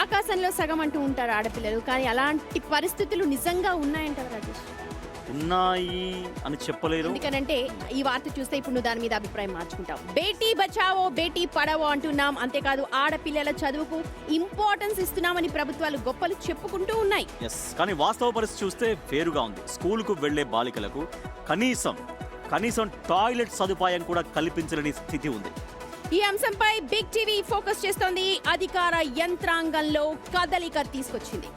ఆకాశంలో సగం అంటూ ఉంటారు ఆడపిల్లలు, కానీ అలాంటి పరిస్థితులు నిజంగా ఉన్నాయంటారు రాజేష్? ఉన్నాయి అని చెప్పలేరు. ఎందుకనంటే ఈ వార్త చూస్తే ఇప్పుడు నువ్వు దాని మీద అభిప్రాయం మార్చుకుంటావు. బేటీ బచావో బేటీ పడావో అంటున్నాం, అంతేకాదు ఆడపిల్లల చదువుకు ఇంపార్టెన్స్ ఇస్తున్నామని ప్రభుత్వాలు గొప్పలు చెప్పుకుంటూ ఉన్నాయి. కానీ వాస్తవ పరిస్థితి చూస్తే వేరుగా ఉంది. స్కూలుకు వెళ్లే బాలికలకు కనీసం టాయిలెట్ సదుపాయం కూడా కల్పించలేని స్థితి ఉంది. ఈ అంశంపై బిగ్ టీవీ ఫోకస్ చేస్తోంది. అధికార యంత్రాంగంలో కదలిక తీసుకొచ్చింది.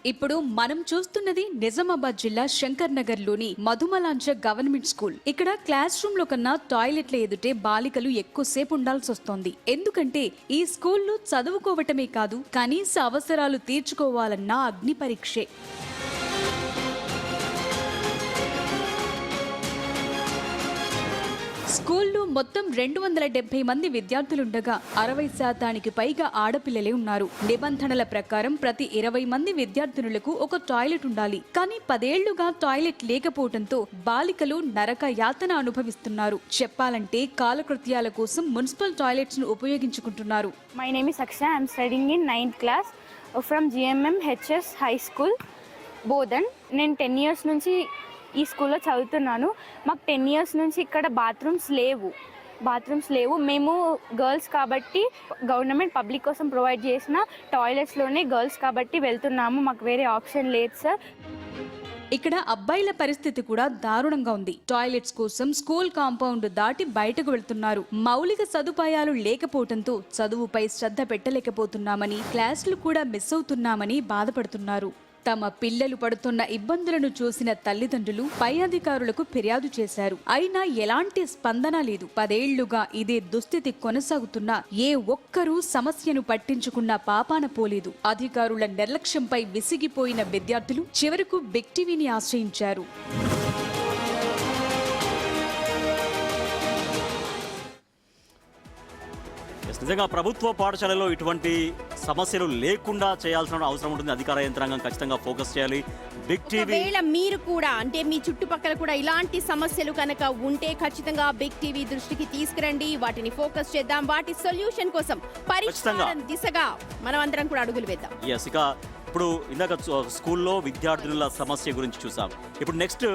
ఇప్పుడు మనం చూస్తున్నది నిజామాబాద్ జిల్లా శంకర్ నగర్ లోని మధుమలాంచ గవర్నమెంట్ స్కూల్. ఇక్కడ క్లాస్ రూమ్ లో కన్నా టాయిలెట్ల ఎదుటే బాలికలు ఎక్కువసేపు ఉండాల్సి వస్తోంది. ఎందుకంటే ఈ స్కూల్లో చదువుకోవటమే కాదు, కనీస అవసరాలు తీర్చుకోవాలన్న అగ్ని పరీక్షే. స్కూల్లో మొత్తం 270 మంది విద్యార్థులుండగా 60% పైగా ఆడపిల్లలే ఉన్నారు. నిబంధనల ప్రకారం ప్రతి 20 మంది విద్యార్థినులకు ఒక టాయిలెట్ ఉండాలి. కానీ 10 ఏళ్లుగా టాయిలెట్ లేకపోవడంతో బాలికలు నరక యాతన అనుభవిస్తున్నారు. చెప్పాలంటే కాలకృత్యాల కోసం మున్సిపల్ టాయిలెట్స్ ను ఉపయోగించుకుంటున్నారు. My name is Akshay. I am studying in 9th class from GMM HS High School, Bodhan. నేను 10 years నుంచి ఈ స్కూల్లో చదువుతున్నాను. మాకు 10 years నుంచి ఇక్కడ బాత్రూమ్స్ లేవు. మేము గర్ల్స్ కాబట్టి గవర్నమెంట్ పబ్లిక్ కోసం ప్రొవైడ్ చేసిన టాయిలెట్స్లోనే గర్ల్స్ కాబట్టి వెళ్తున్నాము. మాకు వేరే ఆప్షన్ లేదు సార్. ఇక్కడ అబ్బాయిల పరిస్థితి కూడా దారుణంగా ఉంది. టాయిలెట్స్ కోసం స్కూల్ కాంపౌండ్ దాటి బయటకు వెళ్తున్నారు. మౌలిక సదుపాయాలు లేకపోవడంతో చదువుపై శ్రద్ధ పెట్టలేకపోతున్నామని, క్లాసులు కూడా మిస్ అవుతున్నామని బాధపడుతున్నారు. తమ పిల్లలు పడుతున్న ఇబ్బందులను చూసిన తల్లిదండ్రులు పై అధికారులకు ఫిర్యాదు చేశారు. అయినా ఎలాంటి స్పందన లేదు. 10 ఏళ్లుగా ఇదే దుస్థితి కొనసాగుతున్నా ఏ ఒక్కరూ సమస్యను పట్టించుకున్న పాపాన పోలేదు. అధికారుల నిర్లక్ష్యంపై విసిగిపోయిన విద్యార్థులు చివరకు బిగ్ టీవీని ఆశ్రయించారు. నిజంగా ప్రభుత్వ పాఠశాలలో ఇటువంటి సమస్యలు లేకుండా చేయాల్సిన అవసరం ఉంటుంది. అధికార యంత్రాంగం ఖచ్చితంగా ఫోకస్ చేయాలి. బిగ్ టీవీ ఒకవేళ మీరు కూడా అంటే మీ చుట్టుపక్కల కూడా ఇలాంటి సమస్యలు కనుక ఉంటే ఖచ్చితంగా బిగ్ టీవీ దృష్టికి తీసుకురండి. వాటిని ఫోకస్ చేద్దాం. వాటి సొల్యూషన్ కోసం పరిష్కారం దిశగా మనం అందరం కూడా అడుగులు వేద్దాం. ఇక ఇప్పుడు ఇందాక స్కూల్లో విద్యార్థుల సమస్య గురించి చూసాం. ఇప్పుడు నెక్స్ట్